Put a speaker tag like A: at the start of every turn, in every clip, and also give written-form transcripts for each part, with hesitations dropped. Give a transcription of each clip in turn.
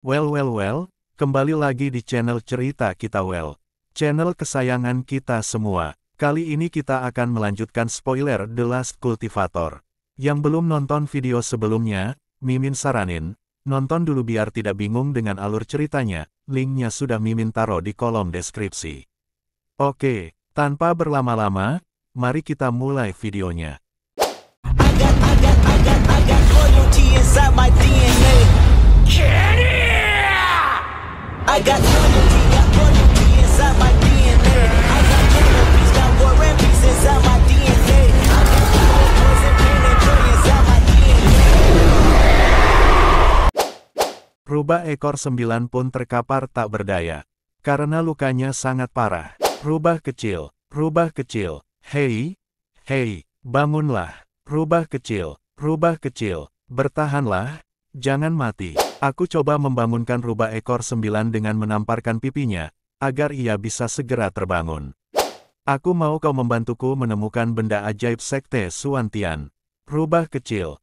A: Well, kembali lagi di channel Cerita Kita channel kesayangan kita semua. Kali ini kita akan melanjutkan spoiler The Last Cultivator. Yang belum nonton video sebelumnya, Mimin saranin, nonton dulu biar tidak bingung dengan alur ceritanya, linknya sudah Mimin taruh di kolom deskripsi. Oke, tanpa berlama-lama, mari kita mulai videonya. I got loyalty inside my DNA. I got cannabis, got war and peace inside my DNA. I got poison, pain, and joy inside my DNA. Rubah ekor 9 pun terkapar tak berdaya. Karena lukanya sangat parah. Rubah kecil, hei, bangunlah. Rubah kecil, bertahanlah, jangan mati. Aku coba membangunkan rubah ekor 9 dengan menamparkan pipinya, agar ia bisa segera terbangun. Aku mau kau membantuku menemukan benda ajaib sekte Suantian. Rubah kecil,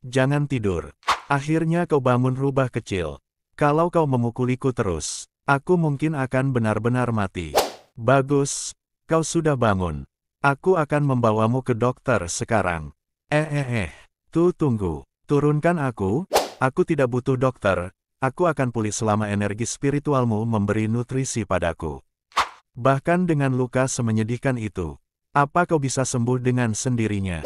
A: jangan tidur. Akhirnya kau bangun rubah kecil. Kalau kau memukuliku terus, aku mungkin akan benar-benar mati. Bagus, kau sudah bangun. Aku akan membawamu ke dokter sekarang. Tunggu, turunkan aku. Aku tidak butuh dokter, aku akan pulih selama energi spiritualmu memberi nutrisi padaku. Bahkan dengan luka semenyedihkan itu, apa kau bisa sembuh dengan sendirinya?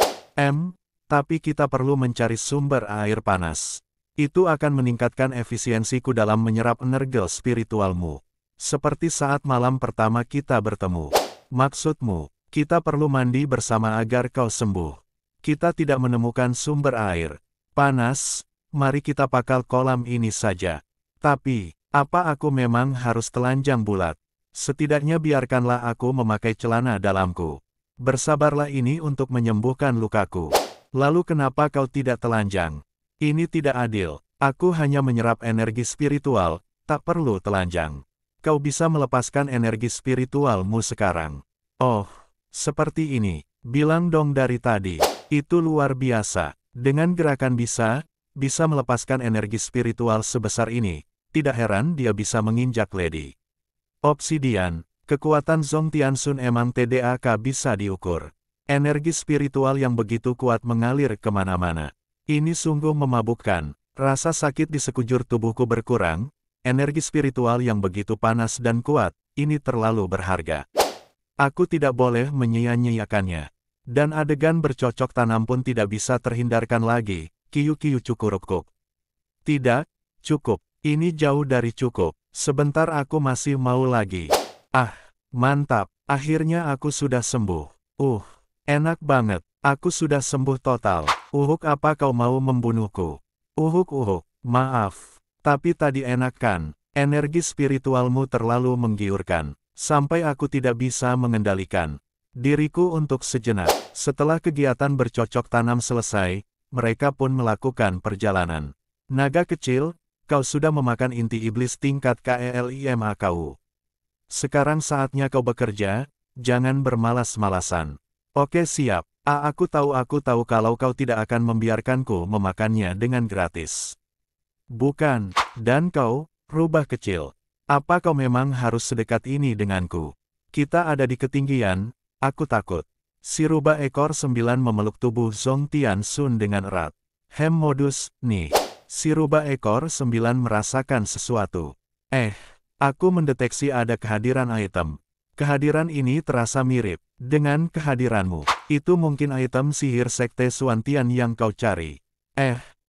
A: Tapi kita perlu mencari sumber air panas. Itu akan meningkatkan efisiensiku dalam menyerap energi spiritualmu. Seperti saat malam pertama kita bertemu. Maksudmu, kita perlu mandi bersama agar kau sembuh. Kita tidak menemukan sumber air panas. Mari kita pakal kolam ini saja. Tapi, apa aku memang harus telanjang bulat? Setidaknya biarkanlah aku memakai celana dalamku. Bersabarlah ini untuk menyembuhkan lukaku. Lalu kenapa kau tidak telanjang? Ini tidak adil. Aku hanya menyerap energi spiritual, tak perlu telanjang. Kau bisa melepaskan energi spiritualmu sekarang. Oh, seperti ini. Bilang dong dari tadi. Itu luar biasa. Dengan gerakan bisa melepaskan energi spiritual sebesar ini, tidak heran dia bisa menginjak Lady Obsidian. Kekuatan Zong Tianxun emang TDAK bisa diukur. Energi spiritual yang begitu kuat mengalir kemana-mana. Ini sungguh memabukkan, rasa sakit di sekujur tubuhku berkurang, energi spiritual yang begitu panas dan kuat, ini terlalu berharga. Aku tidak boleh menyia-nyiakannya. Dan adegan bercocok tanam pun tidak bisa terhindarkan lagi. Kiyu cukurukuk. Tidak, cukup. Ini jauh dari cukup. Sebentar aku masih mau lagi. Mantap. Akhirnya aku sudah sembuh. Enak banget. Aku sudah sembuh total. Apa kau mau membunuhku? Maaf. Tapi tadi enak kan? Energi spiritualmu terlalu menggiurkan. Sampai aku tidak bisa mengendalikan diriku untuk sejenak. Setelah kegiatan bercocok tanam selesai, mereka pun melakukan perjalanan. Naga kecil, kau sudah memakan inti iblis tingkat KELIMAKU. Sekarang saatnya kau bekerja, jangan bermalas-malasan. Oke siap, aku tahu kalau kau tidak akan membiarkanku memakannya dengan gratis. Bukan, dan kau, rubah kecil. Apa kau memang harus sedekat ini denganku? Kita ada di ketinggian, aku takut. Si rubah ekor 9 memeluk tubuh Zong Tianxun dengan erat. Modus, nih. Si rubah ekor 9 merasakan sesuatu. Aku mendeteksi ada kehadiran item. Kehadiran ini terasa mirip dengan kehadiranmu. Itu mungkin item sihir sekte Suantian yang kau cari.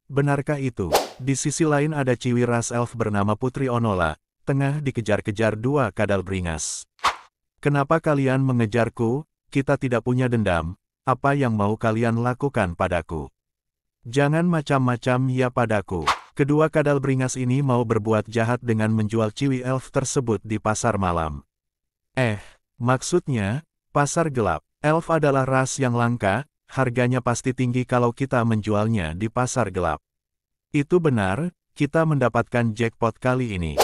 A: Benarkah itu? Di sisi lain ada ciwi ras elf bernama Putri Onola, tengah dikejar-kejar 2 kadal beringas. Kenapa kalian mengejarku? Kita tidak punya dendam, apa yang mau kalian lakukan padaku? Jangan macam-macam ya padaku. Kedua kadal beringas ini mau berbuat jahat dengan menjual ciwi elf tersebut di pasar malam. Maksudnya, pasar gelap. Elf adalah ras yang langka, harganya pasti tinggi kalau kita menjualnya di pasar gelap. Itu benar, kita mendapatkan jackpot kali ini.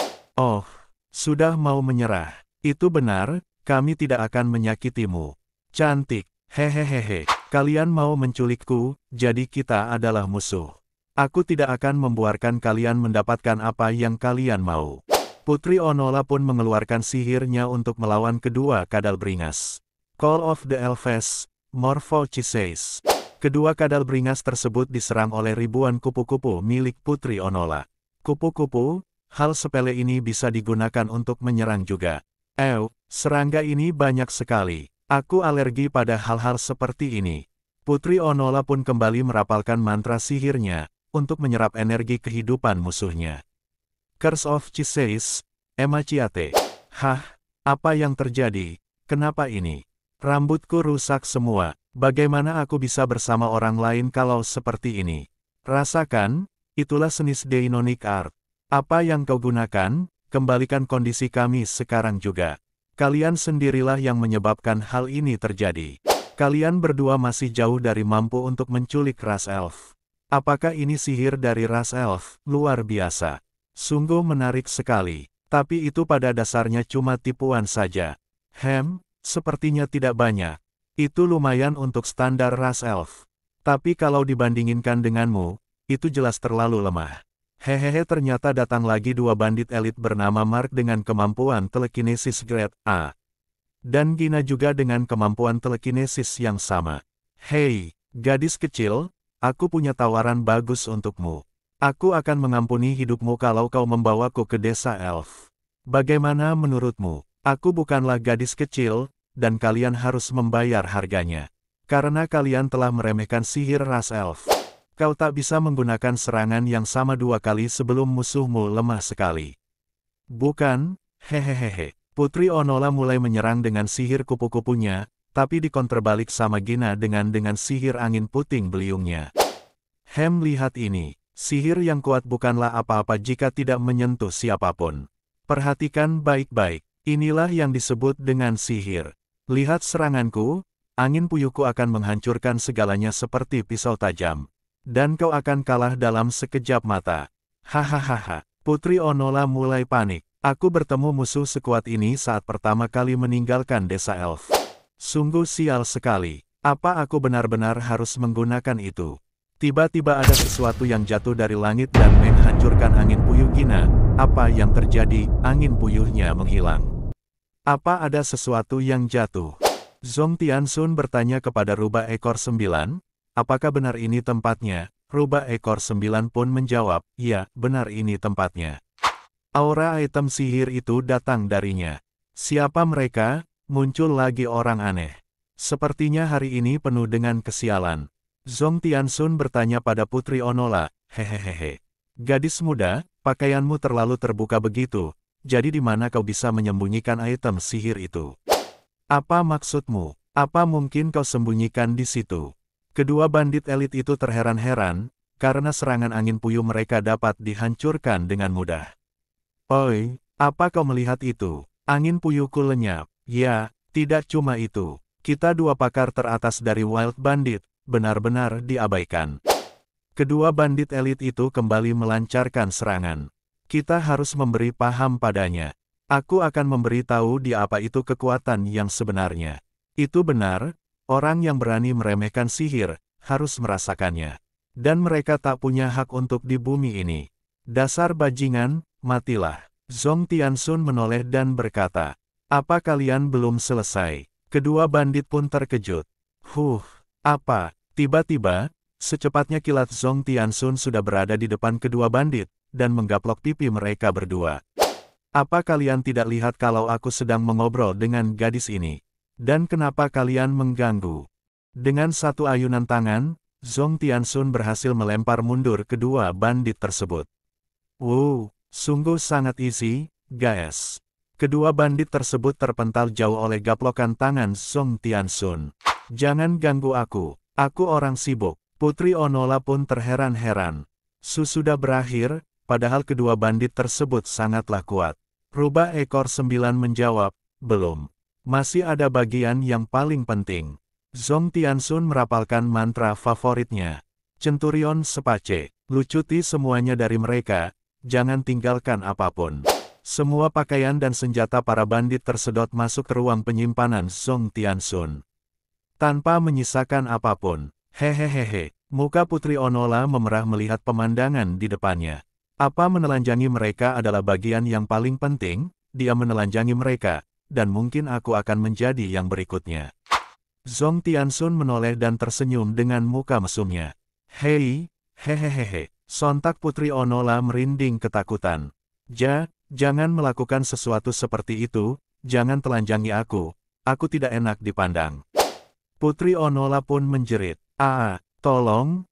A: Sudah mau menyerah. Itu benar, kami tidak akan menyakitimu. Cantik, hehehe, kalian mau menculikku, jadi kita adalah musuh. Aku tidak akan membiarkan kalian mendapatkan apa yang kalian mau. Putri Onola pun mengeluarkan sihirnya untuk melawan kedua kadal beringas. Call of the Elves, Morphochiseis. Kedua kadal beringas tersebut diserang oleh ribuan kupu-kupu milik Putri Onola. Kupu-kupu, hal sepele ini bisa digunakan untuk menyerang juga. Serangga ini banyak sekali. Aku alergi pada hal-hal seperti ini. Putri Onola pun kembali merapalkan mantra sihirnya, untuk menyerap energi kehidupan musuhnya. Curse of Chiseis, Emachiate. Hah, apa yang terjadi? Kenapa ini? Rambutku rusak semua. Bagaimana aku bisa bersama orang lain kalau seperti ini? Rasakan, itulah seni Deinonic Art. Apa yang kau gunakan? Kembalikan kondisi kami sekarang juga. Kalian sendirilah yang menyebabkan hal ini terjadi. Kalian berdua masih jauh dari mampu untuk menculik ras elf. Apakah ini sihir dari ras elf? Luar biasa. Sungguh menarik sekali. Tapi itu pada dasarnya cuma tipuan saja. Sepertinya tidak banyak. Itu lumayan untuk standar ras elf. Tapi kalau dibandingkan denganmu, itu jelas terlalu lemah. Hehehe, ternyata datang lagi dua bandit elit bernama Mark dengan kemampuan telekinesis grade A. Dan Gina juga dengan kemampuan telekinesis yang sama. Hei, gadis kecil, aku punya tawaran bagus untukmu. Aku akan mengampuni hidupmu kalau kau membawaku ke desa elf. Bagaimana menurutmu? Aku bukanlah gadis kecil, dan kalian harus membayar harganya. Karena kalian telah meremehkan sihir ras elf. Kau tak bisa menggunakan serangan yang sama dua kali sebelum musuhmu lemah sekali. Bukan, hehehehe. Putri Onola mulai menyerang dengan sihir kupu-kupunya, tapi dikonterbalik sama Gina dengan sihir angin puting beliungnya. Lihat ini. Sihir yang kuat bukanlah apa-apa jika tidak menyentuh siapapun. Perhatikan baik-baik. Inilah yang disebut dengan sihir. Lihat seranganku, angin puyuhku akan menghancurkan segalanya seperti pisau tajam. Dan kau akan kalah dalam sekejap mata. Hahaha. Putri Onola mulai panik. Aku bertemu musuh sekuat ini saat pertama kali meninggalkan desa elf. Sungguh sial sekali. Apa aku benar-benar harus menggunakan itu? Tiba-tiba ada sesuatu yang jatuh dari langit dan menghancurkan angin puyuh Gina. Apa yang terjadi? Angin puyuhnya menghilang. Apa ada sesuatu yang jatuh? Zhong Tianxun bertanya kepada rubah ekor 9. Apakah benar ini tempatnya? Rubah ekor 9 pun menjawab, ya, benar ini tempatnya. Aura item sihir itu datang darinya. Siapa mereka? Muncul lagi orang aneh. Sepertinya hari ini penuh dengan kesialan. Zhong Tianxun bertanya pada Putri Onola, hehehehe. Gadis muda, pakaianmu terlalu terbuka begitu, jadi di mana kau bisa menyembunyikan item sihir itu? Apa maksudmu? Apa mungkin kau sembunyikan di situ? Kedua bandit elit itu terheran-heran, karena serangan angin puyuh mereka dapat dihancurkan dengan mudah. Oi, apa kau melihat itu? Angin puyuhku lenyap. Ya, tidak cuma itu. Kita dua pakar teratas dari Wild Bandit, benar-benar diabaikan. Kedua bandit elit itu kembali melancarkan serangan. Kita harus memberi paham padanya. Aku akan memberitahu dia apa itu kekuatan yang sebenarnya. Itu benar, orang yang berani meremehkan sihir, harus merasakannya. Dan mereka tak punya hak untuk di bumi ini. Dasar bajingan, matilah. Zhong Tianxun menoleh dan berkata, apa kalian belum selesai? Kedua bandit pun terkejut. Apa? Tiba-tiba, secepatnya kilat Zhong Tianxun sudah berada di depan kedua bandit, dan menggaplok pipi mereka berdua. Apa kalian tidak lihat kalau aku sedang mengobrol dengan gadis ini? Dan kenapa kalian mengganggu? Dengan satu ayunan tangan, Zhong Tianxun berhasil melempar mundur kedua bandit tersebut. Sungguh sangat easy, guys. Kedua bandit tersebut terpental jauh oleh gaplokan tangan Zhong Tianxun. Jangan ganggu aku. Aku orang sibuk. Putri Onola pun terheran-heran. Sudah berakhir, padahal kedua bandit tersebut sangatlah kuat. Rubah ekor 9 menjawab, belum. Masih ada bagian yang paling penting. Zhong Tianxun merapalkan mantra favoritnya. Centurion Sepace, lucuti semuanya dari mereka, jangan tinggalkan apapun. Semua pakaian dan senjata para bandit tersedot masuk ke ruang penyimpanan Zhong Tianxun. Tanpa menyisakan apapun. Hehehehe, Muka Putri Onola memerah melihat pemandangan di depannya. Apa menelanjangi mereka adalah bagian yang paling penting? Dia menelanjangi mereka, dan mungkin aku akan menjadi yang berikutnya. Zhong Tianxun menoleh dan tersenyum dengan muka mesumnya. Hei, hehehehe. Sontak Putri Onola merinding ketakutan. Jangan melakukan sesuatu seperti itu, jangan telanjangi aku tidak enak dipandang. Putri Onola pun menjerit. Tolong,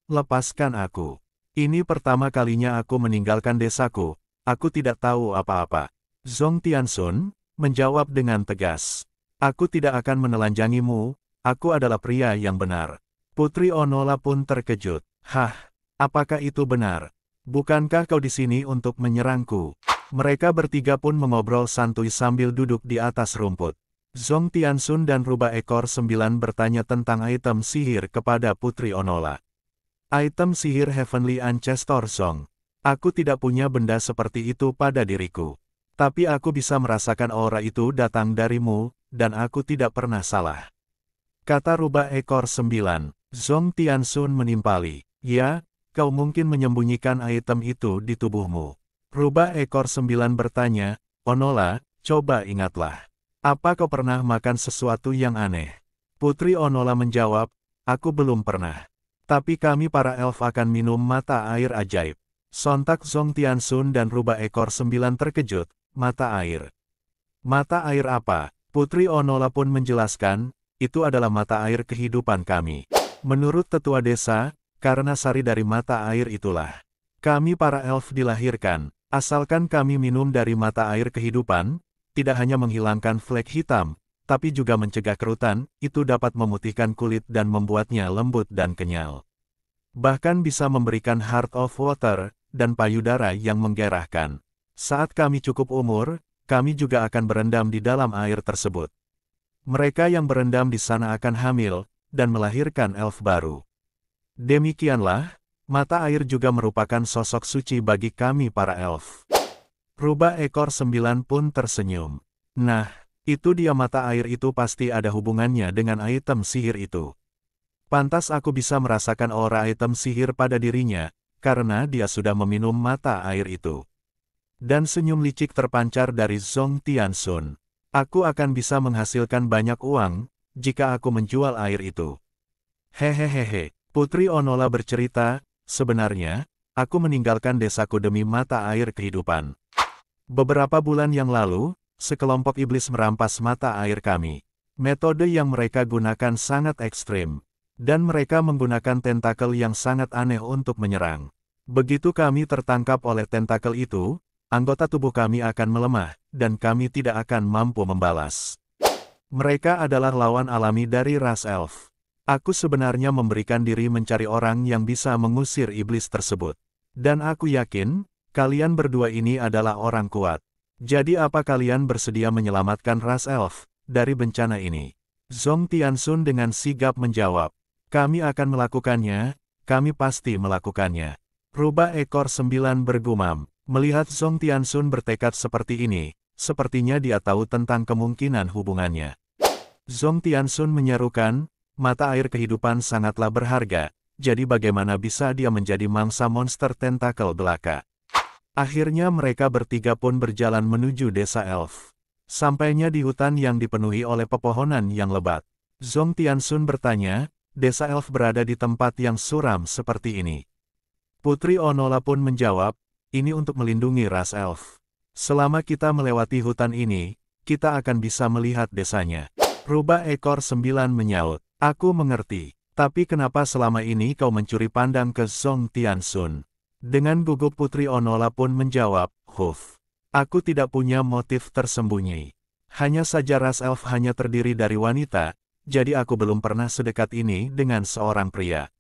A: lepaskan aku. Ini pertama kalinya aku meninggalkan desaku, aku tidak tahu apa-apa. Zhong Tianxun menjawab dengan tegas. Aku tidak akan menelanjangimu, aku adalah pria yang benar. Putri Onola pun terkejut. Apakah itu benar? Bukankah kau di sini untuk menyerangku? Mereka bertiga pun mengobrol santuy sambil duduk di atas rumput. Zhong Tianxun dan Rubah Ekor 9 bertanya tentang item sihir kepada Putri Onola. Item sihir Heavenly Ancestor Song. Aku tidak punya benda seperti itu pada diriku. Tapi aku bisa merasakan aura itu datang darimu, dan aku tidak pernah salah. Kata Rubah Ekor 9. Zhong Tianxun menimpali. Ya, kau mungkin menyembunyikan item itu di tubuhmu. Rubah Ekor 9 bertanya, Onola, coba ingatlah. Apa kau pernah makan sesuatu yang aneh? Putri Onola menjawab, aku belum pernah. Tapi kami para elf akan minum mata air ajaib. Sontak Zhong Tianxun dan Rubah Ekor 9 terkejut, mata air. Mata air apa? Putri Onola pun menjelaskan, itu adalah mata air kehidupan kami. Menurut tetua desa, karena sari dari mata air itulah kami para elf dilahirkan. Asalkan kami minum dari mata air kehidupan, tidak hanya menghilangkan flek hitam, tapi juga mencegah kerutan, itu dapat memutihkan kulit dan membuatnya lembut dan kenyal. Bahkan bisa memberikan Heart of Water, dan payudara yang menggerahkan. Saat kami cukup umur, kami juga akan berendam di dalam air tersebut. Mereka yang berendam di sana akan hamil, dan melahirkan elf baru. Demikianlah, mata air juga merupakan sosok suci bagi kami para elf. Rubah Ekor 9 pun tersenyum. Nah, itu dia mata air itu pasti ada hubungannya dengan item sihir itu. Pantas aku bisa merasakan aura item sihir pada dirinya, karena dia sudah meminum mata air itu. Dan senyum licik terpancar dari Zhong Tianxun. Aku akan bisa menghasilkan banyak uang, jika aku menjual air itu. Hehehehe, Putri Onola bercerita, sebenarnya, aku meninggalkan desaku demi mata air kehidupan. Beberapa bulan yang lalu, sekelompok iblis merampas mata air kami. Metode yang mereka gunakan sangat ekstrim, dan mereka menggunakan tentakel yang sangat aneh untuk menyerang. Begitu kami tertangkap oleh tentakel itu, anggota tubuh kami akan melemah, dan kami tidak akan mampu membalas. Mereka adalah lawan alami dari ras elf. Aku sebenarnya memberikan diri mencari orang yang bisa mengusir iblis tersebut. Dan aku yakin, kalian berdua ini adalah orang kuat. Jadi apa kalian bersedia menyelamatkan ras elf dari bencana ini? Zhong Tianxun dengan sigap menjawab. Kami akan melakukannya, kami pasti melakukannya. Rubah Ekor 9 bergumam. Melihat Zhong Tianxun bertekad seperti ini, sepertinya dia tahu tentang kemungkinan hubungannya. Zhong Tianxun menyerukan, mata air kehidupan sangatlah berharga, jadi bagaimana bisa dia menjadi mangsa monster tentakel belaka? Akhirnya mereka bertiga pun berjalan menuju desa elf. Sampainya di hutan yang dipenuhi oleh pepohonan yang lebat. Zhong Tianxun bertanya, desa elf berada di tempat yang suram seperti ini. Putri Onola pun menjawab, ini untuk melindungi ras elf. Selama kita melewati hutan ini, kita akan bisa melihat desanya. Rubah Ekor 9 menyaut, aku mengerti, tapi kenapa selama ini kau mencuri pandang ke Zhong Tianxun? Dengan gugup Putri Onola pun menjawab, aku tidak punya motif tersembunyi. Hanya saja ras elf hanya terdiri dari wanita, jadi aku belum pernah sedekat ini dengan seorang pria.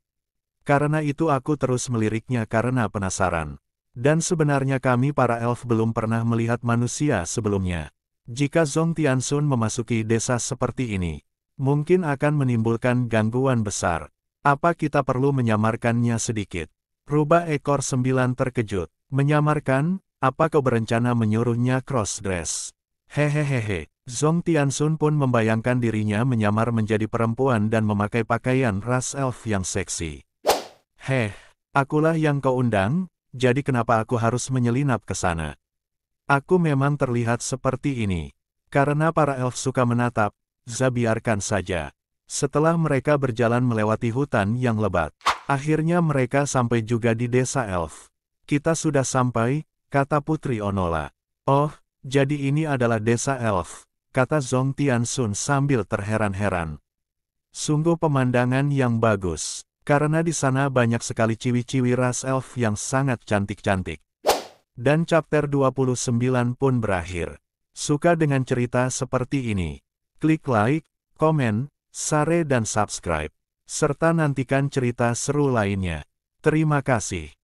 A: Karena itu aku terus meliriknya karena penasaran. Dan sebenarnya kami para elf belum pernah melihat manusia sebelumnya. Jika Zhong Tianxun memasuki desa seperti ini, mungkin akan menimbulkan gangguan besar. Apa kita perlu menyamarkannya sedikit? Rubah Ekor 9 terkejut. Menyamarkan, apa kau berencana menyuruhnya cross-dress? Hehehehe. Zhong Tianxun pun membayangkan dirinya menyamar menjadi perempuan dan memakai pakaian ras elf yang seksi. Heh, akulah yang kau undang, jadi kenapa aku harus menyelinap ke sana? Aku memang terlihat seperti ini. Karena para elf suka menatap, biarkan saja. Setelah mereka berjalan melewati hutan yang lebat, akhirnya mereka sampai juga di desa elf. Kita sudah sampai, kata Putri Onola. Oh, jadi ini adalah desa elf, kata Zhong Tianxun sambil terheran-heran. Sungguh pemandangan yang bagus, karena di sana banyak sekali ciwi-ciwi ras elf yang sangat cantik-cantik. Dan chapter 29 pun berakhir. Suka dengan cerita seperti ini? Klik like, komen, share dan subscribe. Serta nantikan cerita seru lainnya. Terima kasih.